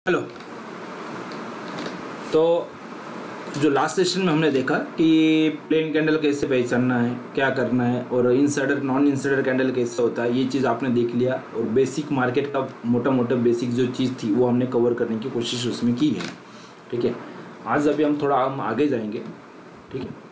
Hello. तो जो last session में हमने देखा कि प्लेन कैंडल कैसे पहचानना है, क्या करना है, और इनसाइडर नॉन इनसाइडर कैंडल कैसे होता है, ये चीज़ आपने देख लिया। और बेसिक मार्केट का मोटा मोटा बेसिक जो चीज़ थी वो हमने कवर करने की कोशिश उसमें की है। ठीक है, आज अभी हम थोड़ा आगे जाएंगे। ठीक है,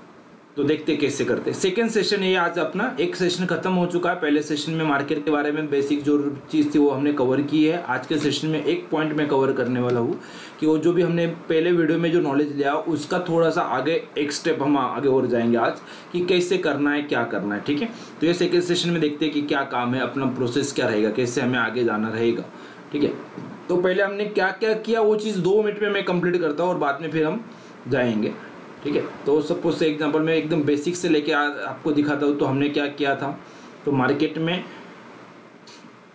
तो देखते कैसे करते। सेकेंड सेशन ये आज अपना एक सेशन खत्म हो चुका है। पहले सेशन में मार्केट के बारे में बेसिक जो चीज़ थी वो हमने कवर की है। आज के सेशन में एक पॉइंट में कवर करने वाला हूँ कि वो जो भी हमने पहले वीडियो में जो नॉलेज लिया उसका थोड़ा सा आगे एक स्टेप हम आगे और जाएंगे आज कि कैसे करना है, क्या करना है। ठीक है, तो ये सेकेंड सेशन में देखते हैं कि क्या काम है, अपना प्रोसेस क्या रहेगा, कैसे हमें आगे जाना रहेगा। ठीक है, तो पहले हमने क्या क्या किया वो चीज़ 2 मिनट में मैं कंप्लीट करता हूँ और बाद में फिर हम जाएंगे। ठीक है, तो सपोज से एग्जांपल मैं एकदम बेसिक से लेके आपको दिखाता हूँ। तो हमने क्या किया था, तो मार्केट में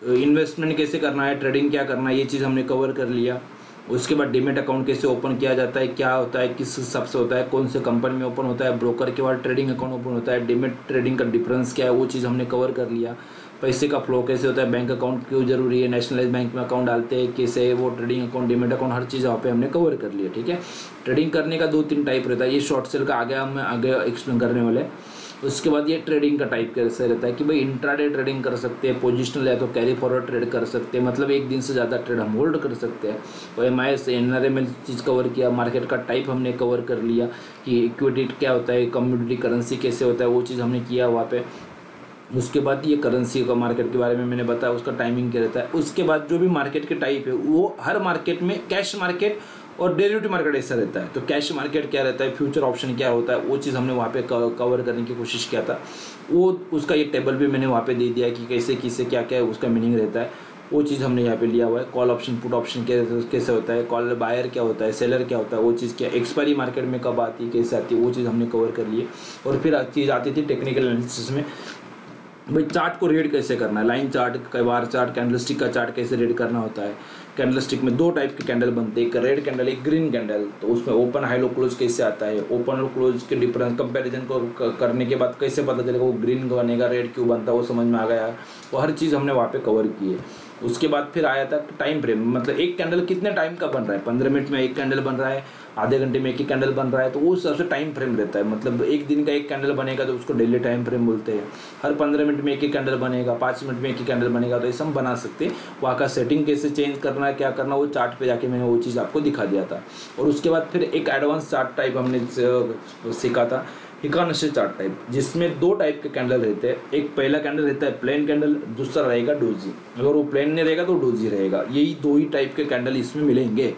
इन्वेस्टमेंट कैसे करना है, ट्रेडिंग क्या करना है, ये चीज़ हमने कवर कर लिया। उसके बाद डीमेट अकाउंट कैसे ओपन किया जाता है, क्या होता है, किस हिसाब से होता है, कौन से कंपनी में ओपन होता है, ब्रोकर के बाद ट्रेडिंग अकाउंट ओपन होता है, डीमेट ट्रेडिंग का डिफरेंस क्या है, वो चीज़ हमने कवर कर लिया। पैसे का फ्लो कैसे होता है, बैंक अकाउंट क्यों जरूरी है, नेशनलाइज बैंक में अकाउंट डालते हैं कैसे, वो ट्रेडिंग अकाउंट, डीमेट अकाउंट, हर चीज़ वहाँ पे हमने कवर कर लिया। ठीक है, ट्रेडिंग करने का 2-3 टाइप रहता है। ये शॉर्ट सेल का हम आगे एक्सप्लेन करने वाले। उसके बाद ये ट्रेडिंग का टाइप कैसे रहता है कि भाई इंट्राडे ट्रेडिंग कर सकते हैं, पोजिशनल है तो कैरी फॉरवर्ड ट्रेड कर सकते हैं, मतलब एक दिन से ज़्यादा ट्रेड हम होल्ड कर सकते हैं। तो MIS NRML चीज़ कवर किया, मार्केट का टाइप हमने कवर कर लिया कि इक्विटी क्या होता है, कम्योडिटी करेंसी कैसे होता है, वो चीज़ हमने किया वहाँ पे। उसके बाद ये करेंसी का मार्केट के बारे में मैंने बताया, उसका टाइमिंग क्या रहता है। उसके बाद जो भी मार्केट के टाइप है वो हर मार्केट में कैश मार्केट और डेरिवेटिव मार्केट ऐसा रहता है। तो कैश मार्केट क्या रहता है, फ्यूचर ऑप्शन क्या होता है, वो चीज़ हमने वहाँ पे कवर करने की कोशिश किया था। वो उसका एक टेबल भी मैंने वहाँ पे दे दिया कि कैसे किसे क्या क्या उसका मीनिंग रहता है, वो चीज़ हमने यहाँ पे लिया हुआ है। कॉल ऑप्शन, पुट ऑप्शन कैसे होता है, कॉल बायर क्या होता है, सेलर क्या होता है, वो चीज़ क्या, एक्सपायरी मार्केट में कब आती है, कैसे आती है, वो चीज़ हमने कवर कर लिए। और फिर चीज़ आती थी टेक्निकल एनालिसिस में, भाई चार्ट को रीड कैसे करना है, line chart, bar chart, candlestick का चार्ट कैसे रीड करना होता है। कैंडलस्टिक में 2 टाइप के कैंडल बनते हैं, एक रेड कैंडल, एक ग्रीन कैंडल। तो उसमें ओपन हाई लो क्लोज कैसे आता है, ओपन और क्लोज के डिफरेंस कंपैरिजन को करने के बाद कैसे पता चलेगा वो ग्रीन बनेगा, रेड क्यों बनता है, वो समझ में आ गया। वो हर चीज़ हमने वहाँ पे कवर की है। उसके बाद फिर आया था टाइम फ्रेम, मतलब एक कैंडल कितने टाइम का बन रहा है, 15 मिनट में एक कैंडल बन रहा है, आधे घंटे में एक ही कैंडल बन रहा है, तो उस हिसाब से टाइम फ्रेम रहता है। मतलब एक दिन का एक कैंडल बनेगा तो उसको डेली टाइम फ्रेम बोलते हैं। हर 15 मिनट में एक ही कैंडल बनेगा, 5 मिनट में एक ही कैंडल बनेगा, तो ऐसा हम बना सकते हैं। वहाँ का सेटिंग कैसे चेंज करना है, क्या करना, वो चार्ट पे जाके मैंने वो चीज़ आपको दिखा दिया था। और उसके बाद फिर एक एडवांस चार्ट टाइप हमने सीखा था, हिकानशी चार्ट टाइप, जिसमें 2 टाइप के कैंडल रहते हैं। एक पहला कैंडल रहता है प्लेन कैंडल, दूसरा रहेगा डोजी। अगर वो प्लेन नहीं रहेगा तो डोजी रहेगा। यही 2 ही टाइप के कैंडल इसमें मिलेंगे।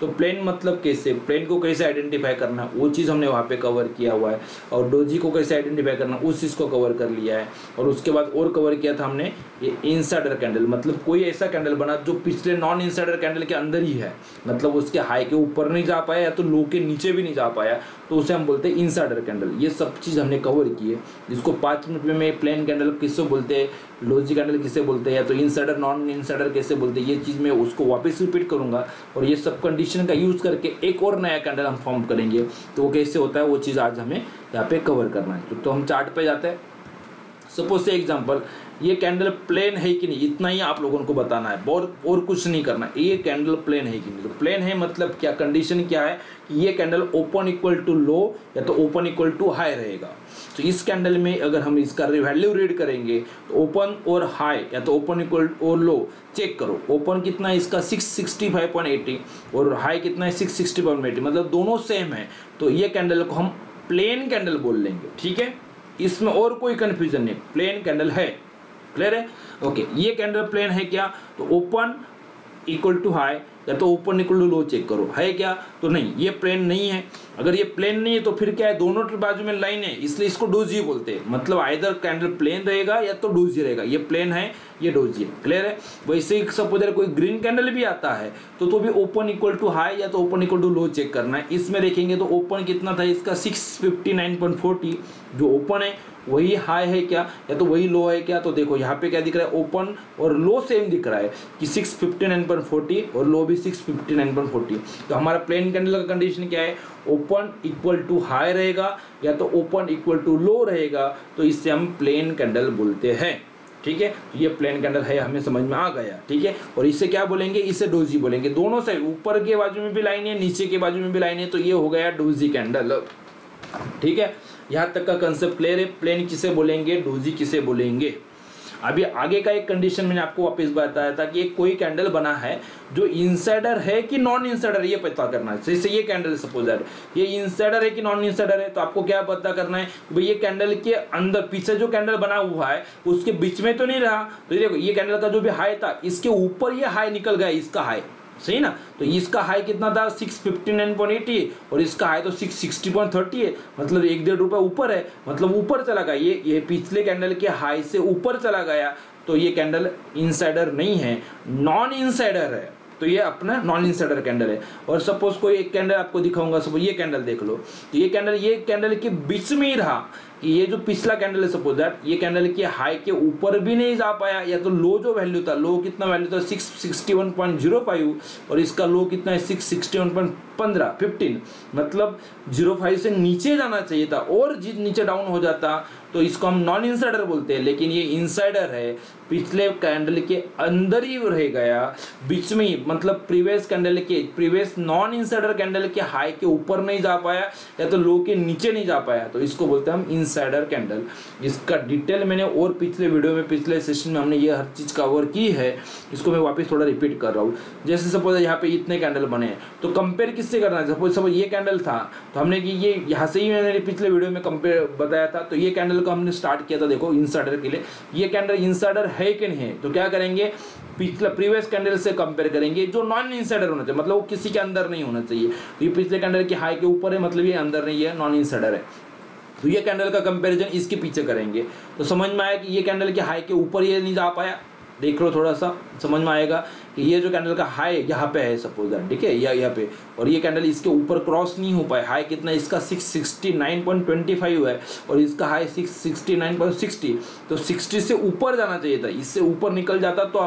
तो प्लेन मतलब कैसे, प्लेन को कैसे आइडेंटिफाई करना, वो चीज़ हमने वहाँ पे कवर किया हुआ है। और डोजी को कैसे आइडेंटिफाई करना, उस चीज़ को कवर कर लिया है। और उसके बाद और कवर किया था हमने ये इनसाइडर कैंडल, मतलब कोई ऐसा कैंडल बना जो पिछले नॉन इनसाइडर कैंडल के अंदर ही है, मतलब उसके हाई के ऊपर नहीं जा पाया या तो लो के नीचे भी नहीं जा पाया, तो उसे हम बोलते हैं इनसाइडर कैंडल। ये सब चीज़ हमने कवर की है, जिसको 5 मिनट में मैं प्लेन कैंडल किससे बोलते हैं, डोजी कैंडल किसे बोलते हैं, या तो इनसाइडर नॉन इनसाइडर कैसे बोलते हैं, ये चीज़ मैं उसको वापस रिपीट करूँगा। और ये सब कंडीशन का यूज़ करके एक और नया कैंडल हम फॉर्म करेंगे, तो वो कैसे होता है वो चीज़ आज हमें यहाँ पे कवर करना है। तो हम चार्ट पे जाते हैं। सपोज से एग्जांपल, ये कैंडल प्लेन है कि नहीं, इतना ही आप लोगों को बताना है, और कुछ नहीं करना। ये कैंडल प्लेन है कि नहीं, तो प्लेन है मतलब क्या, कंडीशन क्या है कि ये कैंडल ओपन इक्वल टू लो या तो ओपन इक्वल टू हाई रहेगा। तो इस कैंडल में अगर हम इसका वैल्यू रीड करेंगे तो ओपन और हाई या तो ओपन इक्वल और लो चेक करो। ओपन कितना है इसका 665.80 और हाई कितना है 660.80, मतलब दोनों सेम है। तो ये कैंडल को हम प्लेन कैंडल बोल लेंगे। ठीक है, इसमें और कोई कंफ्यूजन नहीं, प्लेन कैंडल है। क्लियर है? ओके, ये कैंडल प्लेन है क्या, तो ओपन इक्वल टू हाई या तो open equal to low check करो, है क्या, तो नहीं, ये प्लेन नहीं है। अगर ये प्लेन नहीं है तो फिर क्या है, दोनों बाजू में लाइन है, इसलिए इसको डोजी बोलते हैं। मतलब आइदर कैंडल प्लेन रहेगा या तो डोजी रहेगा, ये प्लेन है ये डोजी है। क्लियर है? वैसे ही सपोज अगर कोई ग्रीन कैंडल भी आता है तो भी ओपन इक्वल टू हाई या तो open equal to low check करना है। इसमें देखेंगे तो ओपन कितना था इसका 659.40, जो ओपन है वही हाई है क्या या तो वही लो है क्या, तो देखो यहाँ पे क्या दिख रहा है, ओपन और लो सेम दिख रहा है कि 659.40 और लो भी 659.40। तो हमारा प्लेन कैंडल का कंडीशन क्या है, ओपन इक्वल टू हाई रहेगा या तो ओपन इक्वल टू लो रहेगा, तो इससे हम प्लेन कैंडल बोलते हैं। ठीक है। तो ये प्लेन कैंडल है, हमें समझ में आ गया, ठीक है। और इसे क्या बोलेंगे, इसे डोजी बोलेंगे। दोनों साइड, ऊपर के बाजू में भी लाइन है, नीचे के बाजू में भी लाइन है, तो ये हो गया डोजी कैंडल, ठीक है। यहाँ तक का कंसेप्ट क्लियर है। प्लेन किसे बोलेंगे, डोजी किसे बोलेंगे। अभी आगे का एक कंडीशन मैंने आपको वापस बताया था कि एक कोई कैंडल बना है जो इनसाइडर है कि नॉन इनसाइडर, ये पता करना है। जैसे ये कैंडल सपोज दैट ये इनसाइडर है कि नॉन इनसाइडर है, तो आपको क्या पता करना है, भाई ये कैंडल के अंदर पीछे जो कैंडल बना हुआ है उसके बीच में तो नहीं रहा। तो देखो ये कैंडल का जो भी हाई था, इसके ऊपर ये हाई निकल गया, इसका हाई, सही ना। तो इसका हाई कितना था 659.80 और इसका हाई तो 660.30 है, मतलब 1-1.5 रुपये ऊपर है, मतलब ऊपर चला गया। ये पिछले कैंडल के हाई से ऊपर चला गया, तो ये कैंडल इनसाइडर नहीं है, नॉन इनसाइडर है। तो ये अपना नॉन इनसाइडर कैंडल है। और सपोज कोई एक कैंडल आपको दिखाऊंगा, सपोज ये कैंडल देख लो, तो ये कैंडल के बीच में ही रहा। ये जो पिछला कैंडल है सपोज दैट ये कैंडल के हाई के ऊपर भी नहीं जा पाया, या तो लो जो वैल्यू था, लो कितना वैल्यू था 661.05 और इसका लो कितना है 661.15, मतलब 05 से नीचे जाना चाहिए था, और नीचे डाउन हो जाता तो इसको हम नॉन इनसाइडर बोलते हैं। लेकिन ये इनसाइडर है, पिछले कैंडल के अंदर ही रह गया, बीच में ही, मतलब प्रीवियस नॉन इनसाइडर कैंडल के हाई के ऊपर नहीं जा पाया या तो लो के नीचे नहीं जा पाया, तो इसको बोलते हैं हम इनसाइडर कैंडल। इसका डिटेल मैंने और पिछले वीडियो में, पिछले सेशन में हमने ये हर चीज कवर की है, इसको मैं वापस थोड़ा रिपीट कर रहा हूँ। जैसे सपोज यहाँ पे इतने कैंडल बने हैं, तो कंपेयर किससे करना है। सपोज ये कैंडल था, तो हमने कि ये यहाँ से ही मैंने पिछले वीडियो में कंपेयर बताया था, तो ये कैंडल को हमने स्टार्ट किया था, देखो इनसाइडर के लिए। ये कैंडल इनसाइडर है कि नहीं है, तो क्या करेंगे, पिछला प्रीवियस कैंडल से कंपेयर करेंगे, जो नॉन इनसाइडर होना चाहिए, मतलब वो किसी के अंदर नहीं होना चाहिए। तो ये पिछले कैंडल के हाई के ऊपर है, मतलब ये अंदर नहीं है, नॉन इनसाइडर है। तो ये कैंडल का कंपैरिजन इसके पीछे करेंगे, तो समझ में आया कि ये कैंडल के हाई के ऊपर ये नहीं जा पाया। देख लो थोड़ा सा समझ में आएगा कि ये जो कैंडल का हाई यहाँ पे है सपोज दैट, ठीक है, यहाँ पे, और ये कैंडल इसके ऊपर क्रॉस नहीं हो पाया। हाई कितना, इसका 669.25 है और इसका हाई 669.60, तो 60 से ऊपर जाना चाहिए था, इससे ऊपर निकल जाता तो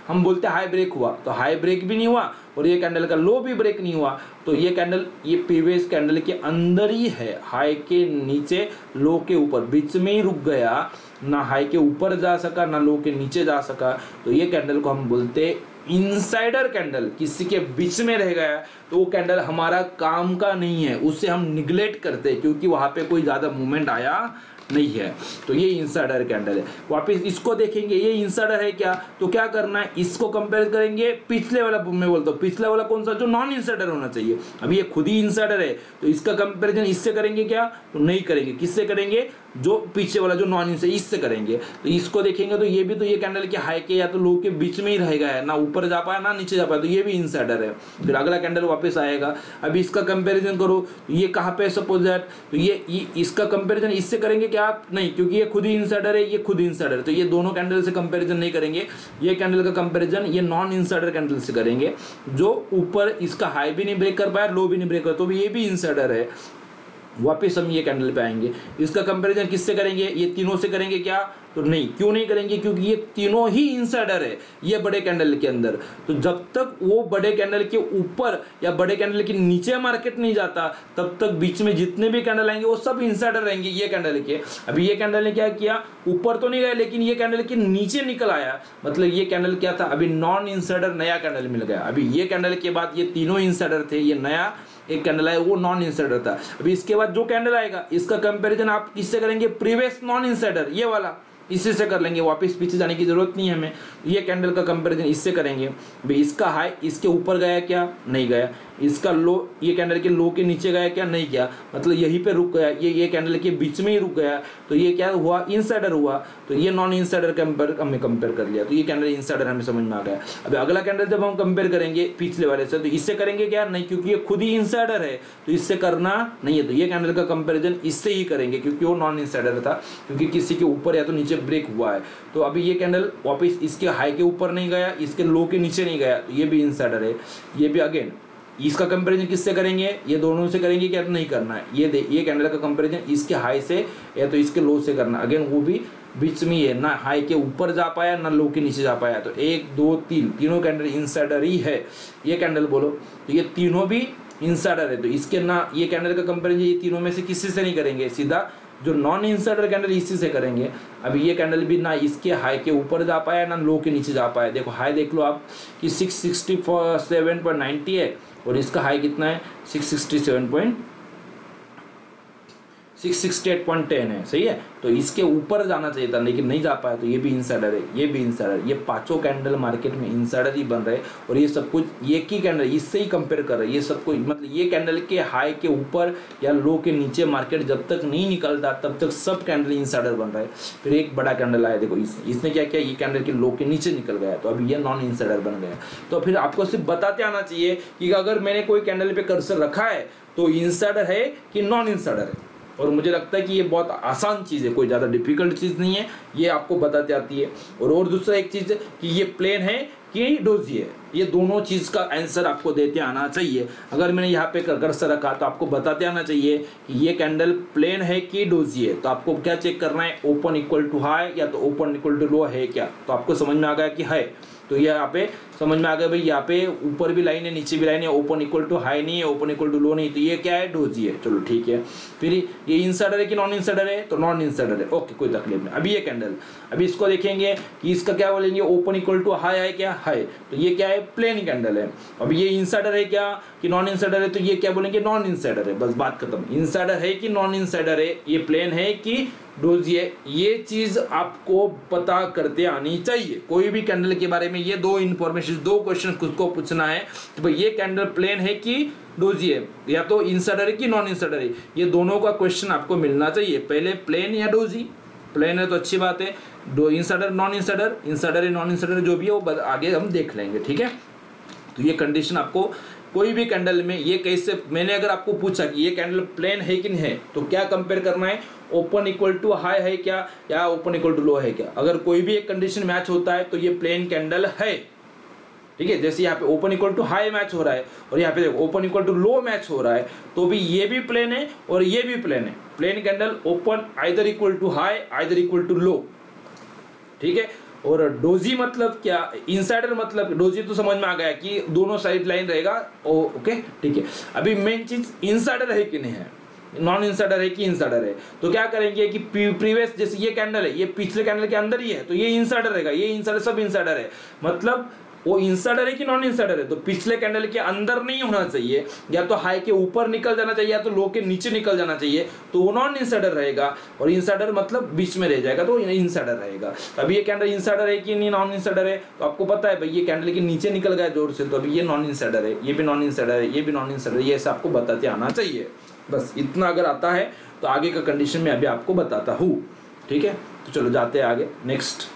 हम बोलते हाई ब्रेक हुआ। तो हाई ब्रेक भी नहीं हुआ और ये कैंडल का लो भी ब्रेक नहीं हुआ, तो ये कैंडल ये प्रीवियस कैंडल के अंदर ही है, हाई के नीचे लो के ऊपर, बीच में ही रुक गया, ना हाई के ऊपर जा सका ना लो के नीचे जा सका। तो ये कैंडल को हम बोलते इनसाइडर कैंडल, किसी के बीच में रह गया तो वो कैंडल हमारा काम का नहीं है, उससे हम निगलेक्ट करते हैं क्योंकि वहां पे कोई ज्यादा मूवमेंट आया नहीं है। तो ये इनसाइडर कैंडल है। वापस इसको देखेंगे, ये इनसाइडर है क्या, तो क्या करना है, इसको कंपेयर करेंगे पिछले वाला, मैं बोलता हूँ पिछला वाला कौन सा, जो नॉन इनसाइडर होना चाहिए। अभी ये खुद ही इनसाइडर है, तो इसका कंपेरिजन इससे करेंगे क्या, तो नहीं करेंगे। किससे करेंगे, जो पीछे वाला जो नॉन इनसाइडर, इससे करेंगे। तो इसको देखेंगे तो ये भी, तो ये कैंडल के हाई के या तो लो के बीच में ही रहेगा, है ना ऊपर जा पाया ना नीचे जा पाया, तो ये भी इनसाइडर है। फिर अगला कैंडल वापस आएगा, अभी इसका कंपेरिजन करो, ये कहाँ पे सपोज दैट, तो ये इसका कंपेरिजन इससे करेंगे क्या, नहीं, क्योंकि ये खुद ही इनसाइडर है, ये खुद ही इनसाइडर है, तो ये दोनों कैंडल से कंपैरिजन नहीं करेंगे। ये कैंडल का कंपैरिजन ये नॉन इनसाइडर कैंडल से करेंगे, जो ऊपर इसका हाई भी नहीं ब्रेक कर पाया, लो भी नहीं ब्रेक कर, तो ये भी इनसाइडर है। वापस हम ये कैंडल पे आएंगे, इसका कंपैरिजन किससे करेंगे, ये तीनों से करेंगे क्या, तो नहीं, क्यों नहीं करेंगे, क्योंकि ये तीनों ही इनसाइडर है ये बड़े कैंडल के अंदर। तो जब तक वो बड़े कैंडल के ऊपर या बड़े कैंडल के नीचे मार्केट नहीं जाता, तब तक बीच में जितने भी कैंडल आएंगे वो सब इनसाइडर रहेंगे ये कैंडल के। अभी ये कैंडल ने क्या किया, ऊपर तो नहीं गया लेकिन ये कैंडल के नीचे निकल आया, मतलब ये कैंडल क्या था, अभी नॉन इनसाइडर नया कैंडल मिल गया। अभी ये कैंडल के बाद ये तीनों इनसाइडर थे, ये नया एक कैंडल आया वो नॉन इनसाइडर था। अभी इसके बाद जो कैंडल आएगा इसका कंपैरिजन आप किससे करेंगे, प्रीवियस नॉन इनसाइडर ये वाला, इसी से कर लेंगे, वापस पीछे जाने की जरूरत नहीं है हमें। ये कैंडल का कंपैरिजन इससे करेंगे, भाई इसका हाई इसके ऊपर गया क्या, नहीं गया, इसका लो ये कैंडल के लो के नीचे गया क्या, नहीं गया, मतलब यहीं पे रुक गया, ये कैंडल के बीच में ही रुक गया, तो ये क्या हुआ, इनसाइडर हुआ। तो ये नॉन इनसाइडर हमने कंपेयर कर लिया, तो ये कैंडल इनसाइडर हमें समझ में आ गया। अब अगला कैंडल जब हम कंपेयर करेंगे पिछले वाले से, तो इससे करेंगे क्या, नहीं, क्योंकि ये खुद ही इनसाइडर है तो इससे करना नहीं है, तो ये कैंडल का कंपेरिजन इससे ही करेंगे क्योंकि वो नॉन इनसाइडर था, क्योंकि किसी के ऊपर या तो नीचे ब्रेक हुआ है। तो अभी ये कैंडल वापस इसके हाई के ऊपर नहीं गया, इसके लो के नीचे नहीं गया, तो ये भी इनसाइडर है। ये भी अगेन इसका कंपैरिजन किससे करेंगे, ये दोनों से करेंगे क्या, नहीं करना है। ये कैंडल का कंपैरिजन इसके हाई से या तो इसके लो से करना, अगेन वो भी बीच में ही है, ना हाई के ऊपर जा पाया ना लो के नीचे जा पाया। तो 1 2 3 तीनों कैंडल इनसाइडर ही है। ये कैंडल बोलो तो ये तीनों भी इनसाइडर है, तो इसके ना ये कैंडल का कंपैरिजन ये तीनों में से किसी से नहीं करेंगे, सीधा जो नॉन इंसाइडर कैंडल इसी से करेंगे। अभी ये कैंडल भी ना इसके हाई के ऊपर जा पाया ना लो के नीचे जा पाया। देखो हाई देख लो आप कि 667.90 है और इसका हाई कितना है 668.10 है, सही है। तो इसके ऊपर जाना चाहिए था लेकिन नहीं जा पाया, तो ये भी इंसाइडर है, ये भी इंसाइडर। ये पांचों कैंडल मार्केट में इंसाइडर ही बन रहे हैं और ये सब कुछ एक ही कैंडल इससे ही कंपेयर कर रहे हैं। ये सब कुछ मतलब ये कैंडल के हाई के ऊपर या लो के नीचे मार्केट जब तक नहीं निकलता तब तक सब कैंडल इंसाइडर बन रहे हैं। फिर एक बड़ा कैंडल आया, देखो इसने क्या किया, ये कैंडल के लो के नीचे निकल गया तो अभी ये नॉन इंसाइडर बन गया। तो फिर आपको सिर्फ बताते आना चाहिए कि अगर मैंने कोई कैंडल पे कर्सर रखा है तो इंसाइडर है कि नॉन इंसाइडर है। और मुझे लगता है कि ये बहुत आसान चीज़ है, कोई ज़्यादा डिफिकल्ट चीज़ नहीं है, ये आपको बताती आती है। और दूसरा एक चीज़ है कि ये प्लेन है कि डोजी है, ये दोनों चीज़ का आंसर आपको देते आना चाहिए। अगर मैंने यहाँ पे कर्सर रखा तो आपको बताते आना चाहिए कि ये कैंडल प्लेन है कि डोजी है। तो आपको क्या चेक करना है, ओपन इक्वल टू हाई या तो ओपन इक्वल टू लो है क्या। तो आपको समझ में आ गया कि है, तो ये यहाँ पे समझ में आ गया भाई, यहाँ पे ऊपर भी लाइन है नीचे भी लाइन है, ओपन इक्वल टू हाई नहीं है, ओपन इक्वल टू लो नहीं, तो ये क्या है, डोजी है। चलो ठीक है। फिर ये इंसाइडर है कि नॉन इंसाइडर है, तो नॉन इंसाइडर है, ओके कोई तकलीफ नहीं। अभी ये कैंडल, अभी इसको देखेंगे कि इसका क्या बोलेंगे, ओपन इक्वल टू हाई है क्या, है, तो ये क्या है, प्लेन कैंडल है। अब ये इंसाइडर है क्या कि नॉन इंसाइडर है, तो ये क्या बोलेंगे, नॉन इंसाइडर है, बस बात खत्म। इंसाइडर है कि नॉन इंसाइडर है, ये प्लेन है कि डोजी है, ये चीज आपको पता करते आनी चाहिए। कोई भी कैंडल के बारे में ये दो इन्फॉर्मेशन, दो क्वेश्चन खुद को पूछना है कि भाई ये कैंडल प्लेन है कि डोजी है, या तो इंसाइडर है कि नॉन इंसाइडर है, ये दोनों का क्वेश्चन आपको मिलना चाहिए। पहले प्लेन या डोजी, प्लेन है तो अच्छी बात है, दो इंसाइडर नॉन इंसाइडर, इंसाइडर है नॉन इंसाइडर जो भी है वो आगे हम देख लेंगे, ठीक है। तो ये कंडीशन आपको कोई भी कैंडल में ये कैसे, मैंने अगर आपको पूछा कि ये कैंडल प्लेन है कि नहीं है तो क्या कंपेयर करना है, ओपन इक्वल टू हाई है क्या या ओपन इक्वल टू लो है क्या। अगर कोई भी एक कंडीशन मैच होता है तो ये प्लेन कैंडल है, ठीक है। जैसे यहाँ पे open equal to high match हो रहा है और यहाँ पे देखो open equal to low match हो रहा है, तो भी ये भी प्लेन है और ये भी प्लेन है। Plain candle open either equal to high either equal to low, ठीक है। और डोजी मतलब क्या, इंसाइडर मतलब, डोजी तो समझ में आ गया कि दोनों साइड लाइन रहेगा, ओके ठीक है। अभी मेन चीज इंसाइडर है कि नहीं है, नॉन इंसाइडर है कि इंसाइडर है। तो क्या करेंगे कि प्रीवियस, जैसे ये कैंडल है ये पिछले कैंडल के अंदर ही है तो ये इंसाइडर रहेगा, ये इंसाइडर सब इंसाइडर है, मतलब वो इंसाइडर है कि नॉन इंसाइडर है, तो पिछले कैंडल के अंदर नहीं होना चाहिए, या तो हाई के ऊपर निकल जाना चाहिए या तो लो के नीचे निकल जाना चाहिए, तो वो नॉन इंसाइडर रहेगा। और इंसाइडर मतलब बीच में रह जाएगा तो इंसाइडर रहेगा। अभी ये कैंडल इंसाइडर है कि नहीं नॉन इंसाइडर है, तो आपको पता है भाई ये कैंडल के नीचे निकल गया जोर से, तो अभी ये नॉन इंसाइडर है, ये भी नॉन इंसाइडर है, ये भी नॉन इंसाइडर है, ये ऐसा आपको बताते आना चाहिए। बस इतना अगर आता है तो आगे का कंडीशन में अभी आपको बताता हूँ, ठीक है। तो चलो जाते हैं आगे, नेक्स्ट।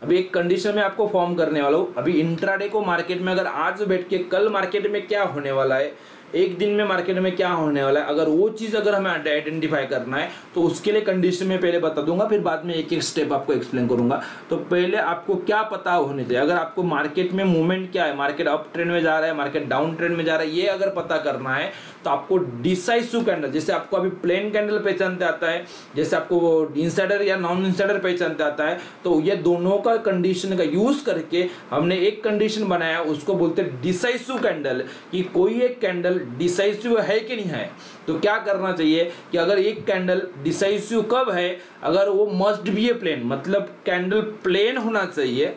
अभी एक कंडीशन में आपको फॉर्म करने वाला हूँ। अभी इंट्राडे को मार्केट में अगर आज बैठ के कल मार्केट में क्या होने वाला है, एक दिन में मार्केट में क्या होने वाला है, अगर वो चीज़ अगर हमें आइडेंटिफाई करना है तो उसके लिए कंडीशन में पहले बता दूंगा, फिर बाद में एक एक स्टेप आपको एक्सप्लेन करूंगा। तो पहले आपको क्या पता होने चाहिए, अगर आपको मार्केट में मूवमेंट क्या है, मार्केट अप ट्रेंड में जा रहा है, मार्केट डाउन ट्रेंड में जा रहा है, ये अगर पता करना है तो आपको डिसाइसिव कैंडल, जैसे आपको अभी प्लेन कैंडल पहचानते आता है, जैसे आपको वो इंसाइडर या नॉन इंसाइडर पहचानते आता है, तो ये दोनों का कंडीशन का यूज करके हमने एक कंडीशन बनाया, उसको बोलते हैं डिसाइसिव कैंडल। कि कोई एक कैंडल डिसाइसिव है कि नहीं है, तो क्या करना चाहिए कि अगर एक कैंडल डिसाइसिव कब है, अगर वो मस्ट बी ए प्लेन, मतलब कैंडल प्लेन होना चाहिए।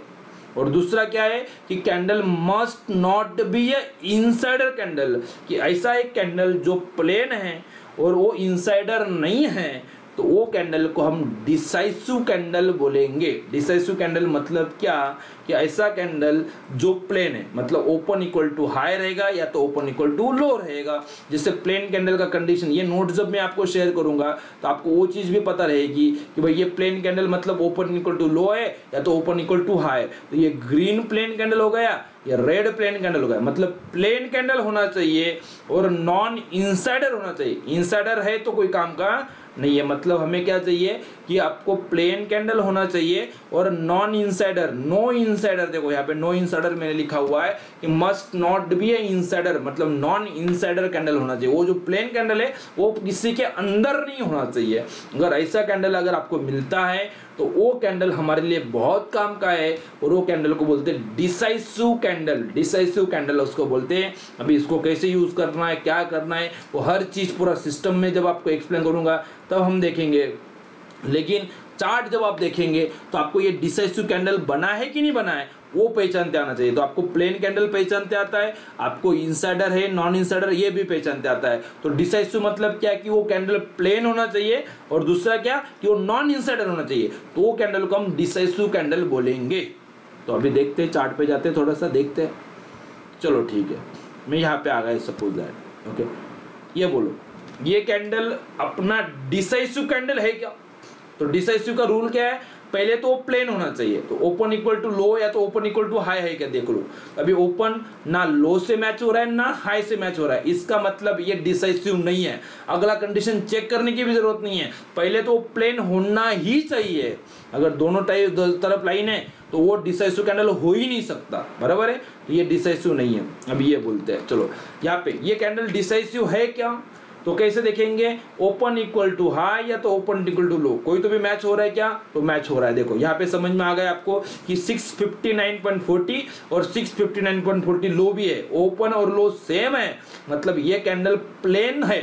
और दूसरा क्या है कि candle must not be A insider candle, कि ऐसा एक कैंडल जो प्लेन है और वो इंसाइडर नहीं है, तो वो कैंडल को हम डिसाइसिव कैंडल बोलेंगे। डिसाइसिव कैंडल मतलब क्या, कि ऐसा कैंडल जो प्लेन है, मतलब ओपन इक्वल टू हाई रहेगा या तो ओपन इक्वल टू लो रहेगा। जैसे प्लेन कैंडल का कंडीशन, ये नोट जब मैं आपको शेयर करूंगा तो आपको वो चीज़ भी पता रहेगी कि भाई ये प्लेन कैंडल मतलब ओपन इक्वल टू लो है या तो ओपन इक्वल टू हाई। तो ये ग्रीन प्लेन कैंडल हो गया, ये रेड प्लेन कैंडल हो गया, मतलब प्लेन कैंडल होना चाहिए और नॉन इंसाइडर होना चाहिए। इंसाइडर है तो कोई काम का नहीं है। मतलब हमें क्या चाहिए कि आपको प्लेन कैंडल होना चाहिए और नॉन इनसाइडर, नो इनसाइडर। देखो यहाँ पे नो इनसाइडर मैंने लिखा हुआ है कि must not be A insider, मतलब नॉन इनसाइडर कैंडल होना चाहिए। वो जो प्लेन कैंडल है वो किसी के अंदर नहीं होना चाहिए। अगर ऐसा कैंडल अगर आपको मिलता है तो वो कैंडल हमारे लिए बहुत काम का है और वो कैंडल को बोलते हैं डिसाइसिव कैंडल। डिसाइसिव कैंडल उसको बोलते हैं। अभी इसको कैसे यूज करना है, क्या करना है, वो हर चीज पूरा सिस्टम में जब आपको एक्सप्लेन करूंगा तब हम देखेंगे। लेकिन चार्ट जब आप देखेंगे तो आपको ये डिसाइसिव कैंडल बना है कि नहीं बना है वो पहचानते आना चाहिए। तो आपको प्लेन कैंडल पहचानते आता है, आपको इनसाइडर है, नॉन इनसाइडर ये भी पहचानते आता है। तो डिसाइसिव मतलब क्या कि वो कैंडल प्लेन होना चाहिए और दूसरा क्या कि वो नॉन इनसाइडर होना चाहिए। तो वो कैंडल को हम डिसाइसिव कैंडल बोलेंगे। तो अभी देखते हैं, चार्ट पे जाते हैं, थोड़ा सा देखते हैं। चलो ठीक है, मैं यहाँ पे आ गया सपोज दैट। ओके, ये बोलो ये कैंडल अपना डिसाइसिव कैंडल है क्या? तो डिसाइसिव का रूल क्या है? पहले तो प्लेन होना चाहिए। तो ओपन इक्वल टू लो या तो ओपन इक्वल टू हाई है क्या? देख लो अभी ओपन ना लो से मैच हो रहा है ना हाई से मैच हो रहा है, इसका मतलब ये डिसाइसिव नहीं है। अगला कंडीशन चेक करने की भी जरूरत नहीं है, पहले तो प्लेन होना ही चाहिए। अगर दोनों तरफ लाइन है तो वो डिसाइसिव कैंडल हो ही नहीं सकता, बराबर है। तो ये डिसाइसिव नहीं है। अब ये बोलते हैं, चलो यहाँ पे ये कैंडल डिसाइसिव है क्या? तो कैसे देखेंगे? ओपन इक्वल टू हाई या तो ओपन इक्वल टू लो, कोई तो भी मैच हो रहा है क्या? तो मैच हो रहा है। देखो यहाँ पे समझ में आ गया आपको कि 659.40 और 659.40 लो भी है, ओपन और लो सेम है, मतलब ये कैंडल प्लेन है।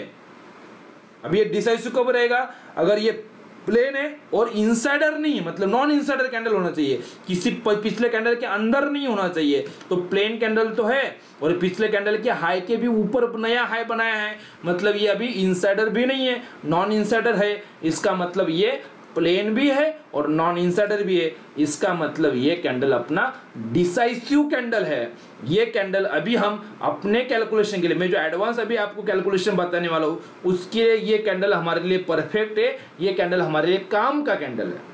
अब ये डिसाइसिव कब रहेगा? अगर ये प्लेन है और इनसाइडर नहीं है, मतलब नॉन इनसाइडर कैंडल होना चाहिए, किसी पिछले कैंडल के अंदर नहीं होना चाहिए। तो प्लेन कैंडल तो है और पिछले कैंडल के हाई के भी ऊपर नया हाई बनाया है, मतलब ये अभी इनसाइडर भी नहीं है, नॉन इनसाइडर है। इसका मतलब ये प्लेन भी है और नॉन इनसाइडर भी है, इसका मतलब ये कैंडल अपना डिसाइसिव कैंडल है। ये कैंडल अभी हम अपने कैलकुलेशन के लिए, मैं जो एडवांस अभी आपको कैलकुलेशन बताने वाला हूँ उसके लिए ये कैंडल हमारे लिए परफेक्ट है। ये कैंडल हमारे लिए काम का कैंडल है।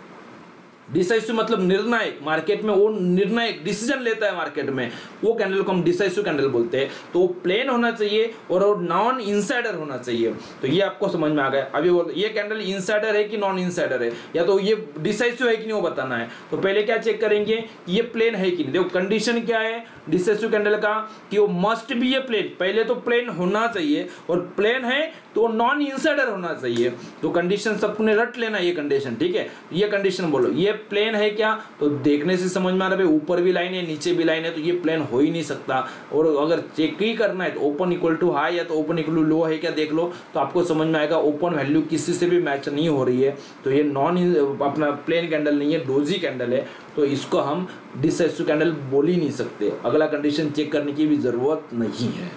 डिसाइसिव मतलब निर्णायक, मार्केट में वो निर्णायक डिसीजन लेता है मार्केट में, वो कैंडल को हम डिसाइसिव कैंडल बोलते हैं। तो वो प्लेन होना चाहिए और नॉन इनसाइडर होना चाहिए। तो ये आपको समझ में आ गया। अभी बोल ये कैंडल इनसाइडर है कि नॉन इनसाइडर है, या तो ये डिसाइसिव है कि नहीं वो बताना है। तो पहले क्या चेक करेंगे कि ये प्लेन है कि नहीं। देखो कंडीशन क्या है डिसाइसिव कैंडल का कि वो मस्ट बी ए प्लेन, पहले तो प्लेन होना चाहिए और प्लेन है तो नॉन इनसाइडर होना चाहिए। तो कंडीशन सबने रट लेना, ये कंडीशन ठीक है। ये कंडीशन बोलो ये प्लेन है क्या? तो देखने से समझ में आ रहा है ऊपर भी लाइन है नीचे भी लाइन है, तो ये प्लेन हो ही नहीं सकता। और अगर चेक ही करना है तो ओपन इक्वल टू हाई या तो ओपन इक्वल टू लो है क्या देख लो, तो आपको समझ में आएगा ओपन वैल्यू किसी से भी मैच नहीं हो रही है, तो ये नॉन अपना प्लेन कैंडल नहीं है, डोजी कैंडल है। तो इसको हम डिसाइसिव कैंडल बोल ही नहीं सकते। अगला कंडीशन चेक करने की भी जरूरत नहीं है।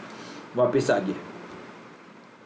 वापिस आगे,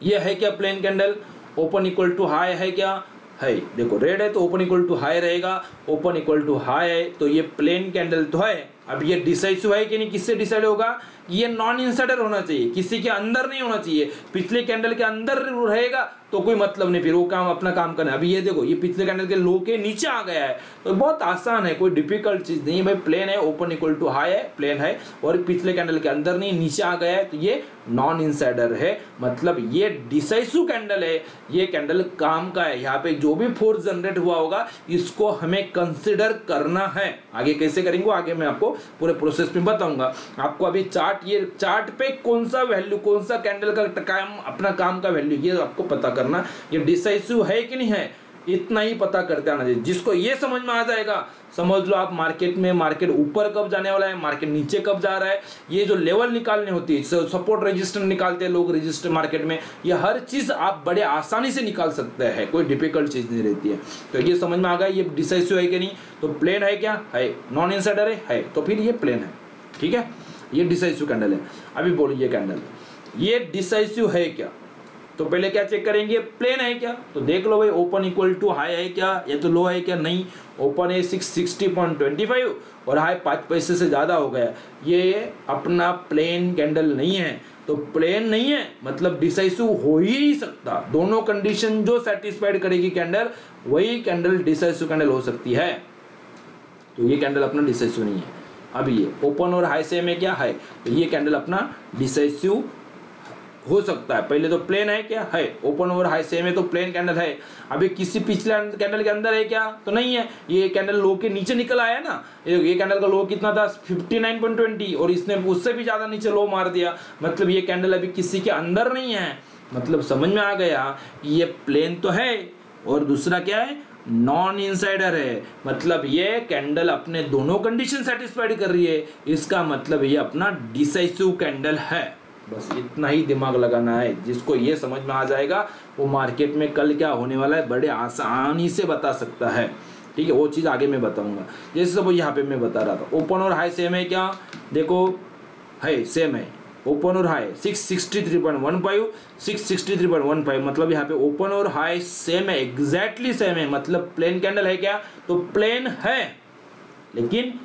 ये है क्या plain candle? Open equal to high है क्या? है। देखो रेड है तो ओपन इक्वल टू हाई रहेगा, ओपन इक्वल टू हाई है तो ये प्लेन कैंडल तो है। अब ये डिसाइसिव है कि नहीं, किससे डिसाइड होगा? ये नॉन इनसाइडर होना चाहिए, किसी के अंदर नहीं होना चाहिए। पिछले कैंडल के अंदर रहेगा तो कोई मतलब नहीं, फिर वो काम अपना काम करना। अभी ये देखो ये पिछले कैंडल के लो के नीचे आ गया है, तो बहुत आसान है, कोई डिफिकल्ट चीज नहीं है भाई। प्लेन है, ओपन इक्वल टू हाई है, प्लेन है और पिछले कैंडल के अंदर नहीं नीचे आ गया है, तो ये नॉन इनसाइडर है, मतलब ये डिसाइसिव कैंडल है। ये कैंडल काम का है। यहाँ पे जो भी फोर्स जनरेट हुआ होगा इसको हमें कंसिडर करना है। आगे कैसे करेंगे आगे मैं आपको पूरे प्रोसेस में बताऊंगा। आपको अभी चार्ट, ये चार्ट पे कौन सा वैल्यू, कौन सा कैंडल का काम, अपना काम का वैल्यू, ये आपको पता करना। ये डिसाइसिव है कि नहीं है इतना ही पता करते आना चाहिए। जिसको ये समझ में आ जाएगा समझ लो आप मार्केट में, मार्केट ऊपर कब जाने वाला है, मार्केट नीचे कब जा रहा है, ये जो लेवल निकालनी होती है, सपोर्ट रेजिस्टेंस निकालते हैं लोग रजिस्टर मार्केट में, ये हर चीज आप बड़े आसानी से निकाल सकते हैं, कोई डिफिकल्ट चीज नहीं रहती है। तो ये समझ में आ गया ये डिसाइसिव है कि नहीं। तो प्लेन है क्या? है। नॉन इनसाइडर है, तो फिर ये प्लेन है, ठीक है। ये डिसाइसिव कैंडल है। अभी बोलिए कैंडल ये डिसाइसिव है क्या? तो पहले क्या चेक करेंगे, प्लेन है क्या? तो देख लो भाई ओपन इक्वल टू हाई है क्या या तो लो है क्या? नहीं, ओपन है 660.25 और हाई 5 पैसे से ज्यादा हो गया, ये अपना प्लेन कैंडल नहीं है। तो प्लेन नहीं है मतलब डिसाइसिव हो ही नहीं सकता। दोनों कंडीशन जो सेटिस्फाइड करेगी कैंडल, वही कैंडल डिसाइसिव कैंडल हो सकती है। तो ये कैंडल अपना डिसाइसिव नहीं है। अब ये ओपन और हाई सेम है क्या? है। तो ये कैंडल अपना डिसाइसिव हो सकता है। पहले तो प्लेन है क्या, है, ओपन और हाई सेम है तो प्लेन कैंडल है। अभी किसी पिछले कैंडल के अंदर है क्या, तो नहीं है। ये कैंडल लो के नीचे निकल आया ना, ये कैंडल का लो कितना था 59.20 और इसने उससे भी ज्यादा नीचे लो मार दिया, मतलब ये कैंडल अभी किसी के अंदर नहीं है। मतलब समझ में आ गया कि ये प्लेन तो है और दूसरा क्या है, नॉन इनसाइडर है। मतलब ये कैंडल अपने दोनों कंडीशन सेटिस्फाइड कर रही है, इसका मतलब ये अपना डिसाइसिव कैंडल है। बस इतना ही दिमाग लगाना है। जिसको ये समझ में आ जाएगा वो मार्केट में कल क्या होने वाला है बड़े आसानी से बता सकता है। ठीक है, वो चीज़ आगे मैं बताऊंगा। जैसे सब यहाँ पे मैं बता रहा था, ओपन और हाई सेम है क्या, देखो है सेम है, ओपन और हाई 663.15 663.15, मतलब यहाँ पे ओपन और हाई सेम है, एग्जैक्टली सेम है। मतलब प्लेन कैंडल है क्या, तो प्लेन है, लेकिन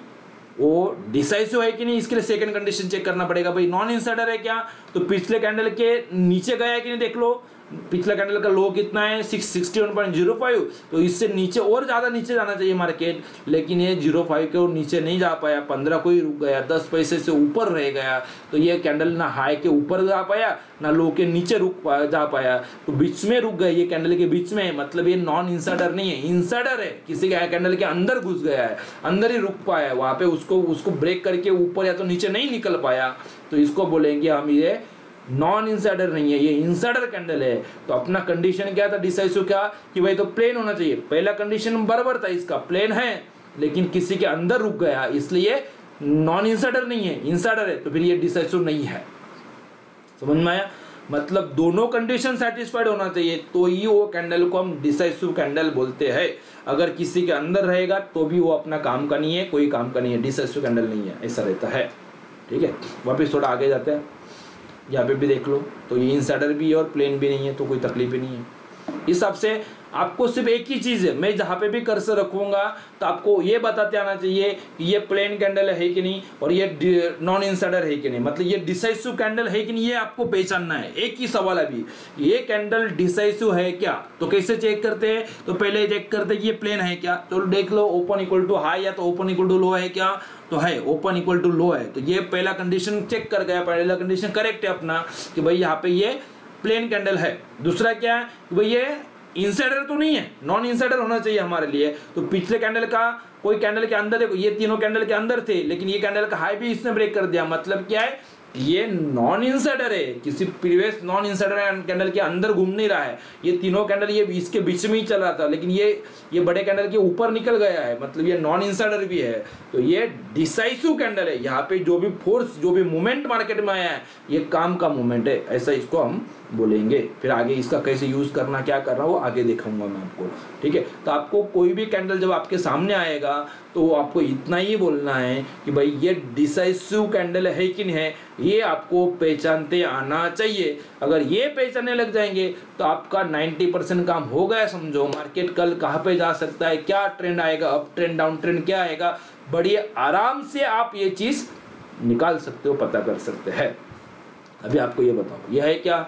वो डिसाइसिव है कि नहीं इसके लिए सेकंड कंडीशन चेक करना पड़ेगा। भाई नॉन इंसाइडर है क्या, तो पिछले कैंडल के नीचे गया है कि नहीं देख लो। पिछला कैंडल का लो कितना है 661.05, तो इससे नीचे और ज्यादा नीचे जाना चाहिए मार्केट, लेकिन ये 05 के और नीचे नहीं जा पाया, 15 को ही रुक गया, 10 पैसे से ऊपर रह गया। तो ये कैंडल ना हाई के ऊपर जा पाया ना लो के नीचे जा पाया, तो बीच में रुक गया, ये कैंडल के बीच में। मतलब ये नॉन इंसाइडर नहीं है, इंसाइडर है, किसी के कैंडल के अंदर घुस गया है, अंदर ही रुक पाया है, वहां पे उसको ब्रेक करके ऊपर या तो नीचे नहीं निकल पाया, तो इसको बोलेंगे हम ये नॉन इंसाइडर नहीं है, ये इंसाइडर कैंडल है। तो अपना कंडीशन क्या था डिसाइसिव क्या, कि भाई तो प्लेन होना चाहिए। पहला कंडीशन बराबर था इसका, प्लेन है लेकिन किसी के अंदर रुक गया, इसलिए नॉन इंसाइडर नहीं है, इंसाइडर है, तो फिर ये डिसाइसिव नहीं है। समझ में आया, मतलब दोनों कंडीशन सेटिस्फाइड होना चाहिए तो ही वो कैंडल को हम डिसाइसिव कैंडल बोलते हैं। अगर किसी के अंदर रहेगा तो भी वो अपना काम का नहीं है, कोई काम का नहीं है, डिसाइसिव कैंडल नहीं है, ऐसा रहता है। ठीक है, वापिस थोड़ा आगे जाते हैं, यहाँ पे भी देख लो, तो ये इंसाइडर भी है और प्लेन भी नहीं है, तो कोई तकलीफ ही नहीं है। इस हिसाब से आपको सिर्फ एक ही चीज़ है, मैं जहाँ पे भी कर्सर रखूंगा तो आपको ये बताते आना चाहिए कि ये प्लेन कैंडल है कि नहीं और ये नॉन इंसाइडर है कि नहीं, मतलब ये डिसाइसिव कैंडल है कि नहीं, ये आपको पहचानना है। एक ही सवाल अभी, ये कैंडल डिसाइसिव है क्या, तो कैसे चेक करते हैं, तो पहले चेक करते हैं कि ये प्लेन है क्या, तो देख लो ओपन इक्वल टू हाई या तो ओपन इक्वल टू लो है क्या, तो है ओपन इक्वल टू लो है, तो ये पहला कंडीशन चेक कर गया, पहला कंडीशन करेक्ट है अपना कि भाई यहाँ पे ये प्लेन कैंडल है। दूसरा क्या है कि भाई ये इंसाइडर तो नहीं है, नॉन इंसाइडर होना चाहिए हमारे लिए। तो पिछले कैंडल का कोई कैंडल के अंदर, देखो ये तीनों कैंडल के अंदर थे, लेकिन ये कैंडल का हाई भी इसने ब्रेक कर दिया, मतलब क्या है, ये नॉन इंसाइडर है, किसी प्रीवियस नॉन इंसाइडर कैंडल के अंदर घूम नहीं रहा है। ये तीनों कैंडल ये इसके बीच में ही चल रहा था, लेकिन ये बड़े कैंडल के ऊपर निकल गया है, मतलब ये नॉन इंसाइडर भी है। तो ये डिसाइसिव कैंडल है, यहाँ पे जो भी फोर्स, जो भी मूवमेंट मार्केट में आया है, ये काम का मूवमेंट है, ऐसा इसको हम बोलेंगे। फिर आगे इसका कैसे यूज करना, क्या करना, वो आगे दिखाऊंगा मैं आपको। ठीक है, तो आपको कोई भी कैंडल जब आपके सामने आएगा तो आपको इतना ही बोलना है कि भाई ये डिसाइसिव कैंडल है कि नहीं है, ये आपको पहचानते आना चाहिए। अगर ये पहचानने लग जाएंगे तो आपका 90% काम हो गया समझो। मार्केट कल कहाँ पे जा सकता है, क्या ट्रेंड आएगा, अप ट्रेंड डाउन ट्रेंड क्या आएगा, बड़ी आराम से आप ये चीज निकाल सकते हो, पता कर सकते हैं। अभी आपको ये बताओ, ये है क्या,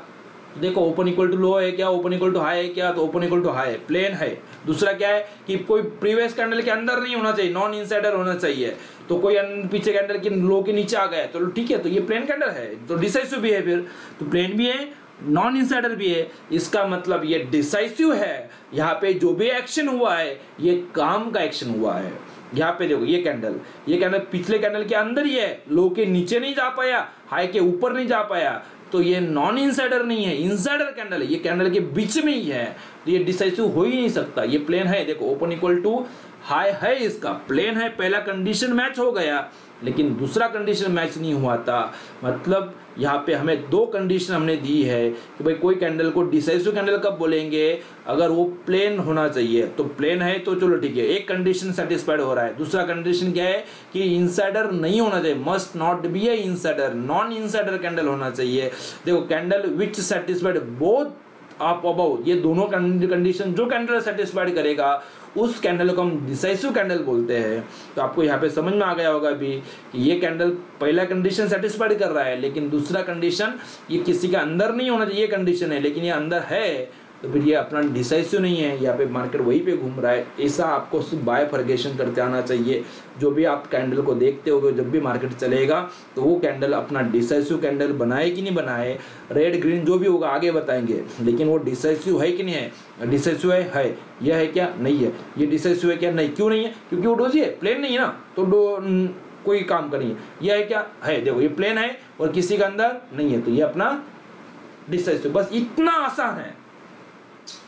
देखो ओपन इक्वल टू लो है क्या, ओपन इक्वल टू हाई है क्या, तो ओपन इक्वल टू हाई है, प्लेन है। दूसरा क्या है कि कोई प्रीवियस कैंडल के अंदर नहीं होना चाहिए, नॉन इंसाइडर होना चाहिए। तो कोई पीछे कैंडल के लो के नीचे आ गया तो ठीक है, तो ये प्लेन कैंडल है, तो डिसाइसिव भी है, फिर तो प्लेन भी है, नॉन इंसाइडर भी है, इसका मतलब ये डिसाइसिव है। यहाँ पे जो भी एक्शन हुआ है ये काम का एक्शन हुआ है। यहाँ पे देखो ये कैंडल पिछले कैंडल के अंदर ही है, लो के नीचे नहीं जा पाया, हाई के ऊपर नहीं जा पाया, तो ये नॉन इंसाइडर नहीं है, इंसाइडर कैंडल है, ये कैंडल के बीच में ही है, तो ये डिसाइसिव हो ही नहीं सकता। ये प्लेन है, देखो ओपन इक्वल टू हाई है, इसका प्लेन है, पहला कंडीशन मैच हो गया, लेकिन दूसरा कंडीशन मैच नहीं हुआ था। मतलब यहाँ पे हमें दो कंडीशन हमने दी है कि भाई कोई कैंडल को डिसाइसिव कैंडल कब बोलेंगे, अगर वो प्लेन होना चाहिए, तो प्लेन है तो चलो ठीक है, एक कंडीशन सेटिस्फाइड हो रहा है। दूसरा कंडीशन क्या है कि इंसाइडर नहीं होना चाहिए, must not be A insider, non insider candle होना चाहिए। देखो कैंडल विच सेटिस्फाइड बोथ आप अबाउ, ये दोनों कंडीशन जो कैंडल सेटिस्फाइड करेगा उस कैंडल को हम डिसाइसिव कैंडल बोलते हैं। तो आपको यहाँ पे समझ में आ गया होगा अभी कि ये कैंडल पहला कंडीशन सेटिस्फाइड कर रहा है, लेकिन दूसरा कंडीशन ये किसी के अंदर नहीं होना चाहिए, ये कंडीशन है, लेकिन ये अंदर है, तो फिर ये अपना डिसाइसिव नहीं है, यहाँ पे मार्केट वहीं पे घूम रहा है। ऐसा आपको सिर्फ बायफर्गेशन करते आना चाहिए। जो भी आप कैंडल को देखते होगे, जब भी मार्केट चलेगा तो वो कैंडल अपना डिसाइसिव कैंडल बनाए कि नहीं बनाए, रेड ग्रीन जो भी होगा आगे बताएंगे, लेकिन वो डिसाइसिव है कि नहीं है। डिसाइसिव है, यह है क्या, नहीं है। ये डिसाइसिव है क्या, नहीं। क्यों नहीं है, क्योंकि वो डोजी है, प्लेन नहीं है ना, तो कोई काम का नहीं है। यह है क्या, है, देखो ये प्लेन है और किसी का अंदर नहीं है, तो ये अपना डिसाइसिव। बस इतना आसान है।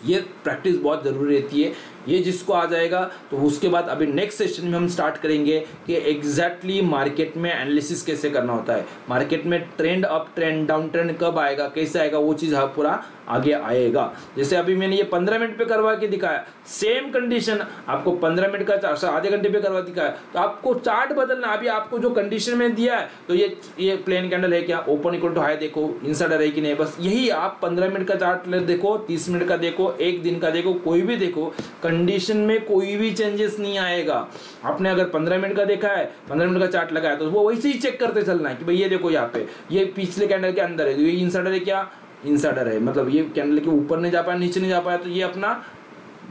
ये प्रैक्टिस बहुत ज़रूरी रहती है। ये जिसको आ जाएगा तो उसके बाद अभी नेक्स्ट सेशन में हम स्टार्ट करेंगे कि एग्जैक्टली मार्केट में एनालिसिस कैसे करना होता है, मार्केट में trend up trend down trend कब आएगा, कैसे आएगा, वो चीज़ पूरा आगे आएगा। जैसे अभी मैंने ये 15 मिनट पे करवा के दिखाया, सेम कंडीशन आपको 15 मिनट का आधे घंटे पे करवा दिखाया, तो आपको चार्ट बदलना। अभी आपको जो कंडीशन में दिया है, तो ये प्लेन कैंडल है क्या, ओपन इक्वल टू हाई देखो, इनसाइडर है कि नहीं, बस यही आप 15 मिनट का चार्ट देखो, 30 मिनट का देखो, एक दिन का देखो, कोई भी देखो, कंडीशन में कोई भी चेंजेस नहीं आएगा। आपने अगर 15 मिनट का देखा है, 15 मिनट का चार्ट लगाया, तो वो वैसे ही चेक करते चलना है कि भाई ये देखो यहाँ पे ये पिछले कैंडल के अंदर है, तो ये इनसाइडर है क्या, इनसाइडर है, मतलब ये कैंडल के ऊपर नहीं जा पाया, नीचे नहीं जा पाया, तो ये अपना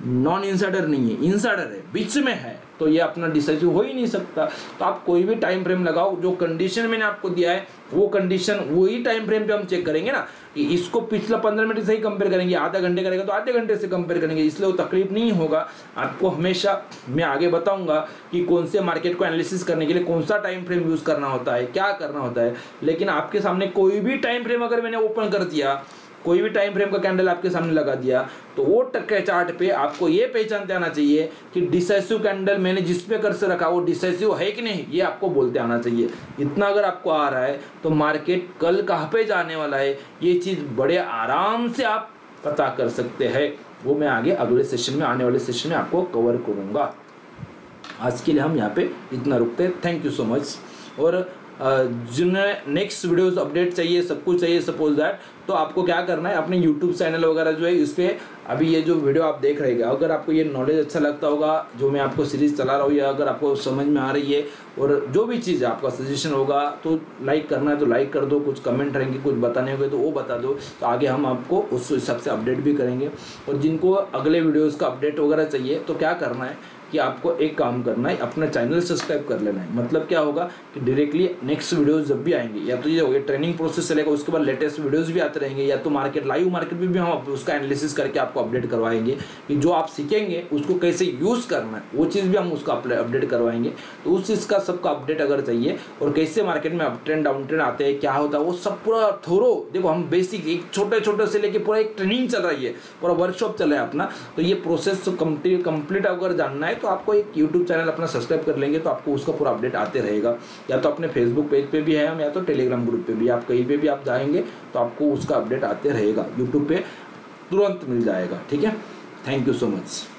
नॉन इनसाइडर नहीं है, इनसाइडर है, बीच में है, तो ये अपना डिसाइसिव हो ही नहीं सकता। तो आप कोई भी टाइम फ्रेम लगाओ, जो कंडीशन मैंने आपको दिया है वो कंडीशन वही टाइम फ्रेम पे हम चेक करेंगे ना, कि इसको पिछला 15 मिनट से ही कंपेयर करेंगे, आधा घंटे करेगा तो आधे घंटे से कंपेयर करेंगे, इसलिए वो तकलीफ नहीं होगा आपको। हमेशा मैं आगे बताऊंगा कि कौन से मार्केट को एनालिसिस करने के लिए कौन सा टाइम फ्रेम यूज करना होता है, क्या करना होता है। लेकिन आपके सामने कोई भी टाइम फ्रेम अगर मैंने ओपन कर दिया, कोई भी टाइम फ्रेम का कैंडल आपके सामने लगा दिया, तो वो टक्के चार्ट पे आपको ये पहचानते आना चाहिए कि डिसाइसिव कैंडल मैंने जिस पे कर से रखा वो डिसाइसिव है कि नहीं, ये आपको बोलते आना चाहिए। इतना अगर आपको आ रहा है तो मार्केट कल कहाँ पे जाने वाला है, ये चीज़ बड़े आराम से आप पता कर सकते हैं। वो मैं आगे अगले सेशन में, आने वाले सेशन में आपको कवर करूँगा। आज के लिए हम यहाँ पे इतना रुकते हैं। Thank you so much. और जिन्हें नेक्स्ट वीडियोस अपडेट चाहिए, सब कुछ चाहिए, सपोज दैट, तो आपको क्या करना है, अपने यूट्यूब चैनल वगैरह जो है इस पर अभी ये जो वीडियो आप देख रहे हैं, अगर आपको ये नॉलेज अच्छा लगता होगा, जो मैं आपको सीरीज़ चला रहा हूँ, या अगर आपको समझ में आ रही है और जो भी चीज़ आपका सजेशन होगा, तो लाइक करना है तो लाइक कर दो, कुछ कमेंट रहेंगे, कुछ बताने होंगे तो वो बता दो, तो आगे हम आपको उस हिसाब से अपडेट भी करेंगे। और जिनको अगले वीडियोज़ का अपडेट वगैरह चाहिए, तो क्या करना है कि आपको एक काम करना है, अपना चैनल सब्सक्राइब कर लेना है। मतलब क्या होगा कि डायरेक्टली नेक्स्ट वीडियोस जब भी आएंगे, या तो ये हो गया ट्रेनिंग प्रोसेस चलेगा, उसके बाद लेटेस्ट वीडियोस भी आते रहेंगे, या तो मार्केट लाइव मार्केट में भी हम उसका एनालिसिस करके आपको अपडेट करवाएंगे कि जो आप सीखेंगे उसको कैसे यूज़ करना है, वो चीज़ भी हम उसका अपडेट करवाएंगे। तो उस चीज़ का सबका अपडेट अगर चाहिए, और कैसे मार्केट में अप ट्रेंड डाउन ट्रेंड आते हैं, क्या होता है, वो सब पूरा थोरो देखो, हम बेसिक एक छोटे से लेके पूरा एक ट्रेनिंग चल रही है, पूरा वर्कशॉप चल रहा है अपना। तो ये प्रोसेस कंप्लीट अगर जानना है तो आपको एक यूट्यूब चैनल अपना सब्सक्राइब कर लेंगे, तो आपको उसका पूरा अपडेट आते रहेगा। या तो अपने फेसबुक पेज पे भी है हम, या तो टेलीग्राम ग्रुप पे भी, आप कहीं पे भी आप जाएंगे तो आपको उसका अपडेट आते रहेगा, यूट्यूब पे तुरंत मिल जाएगा। ठीक है, थैंक यू सो मच।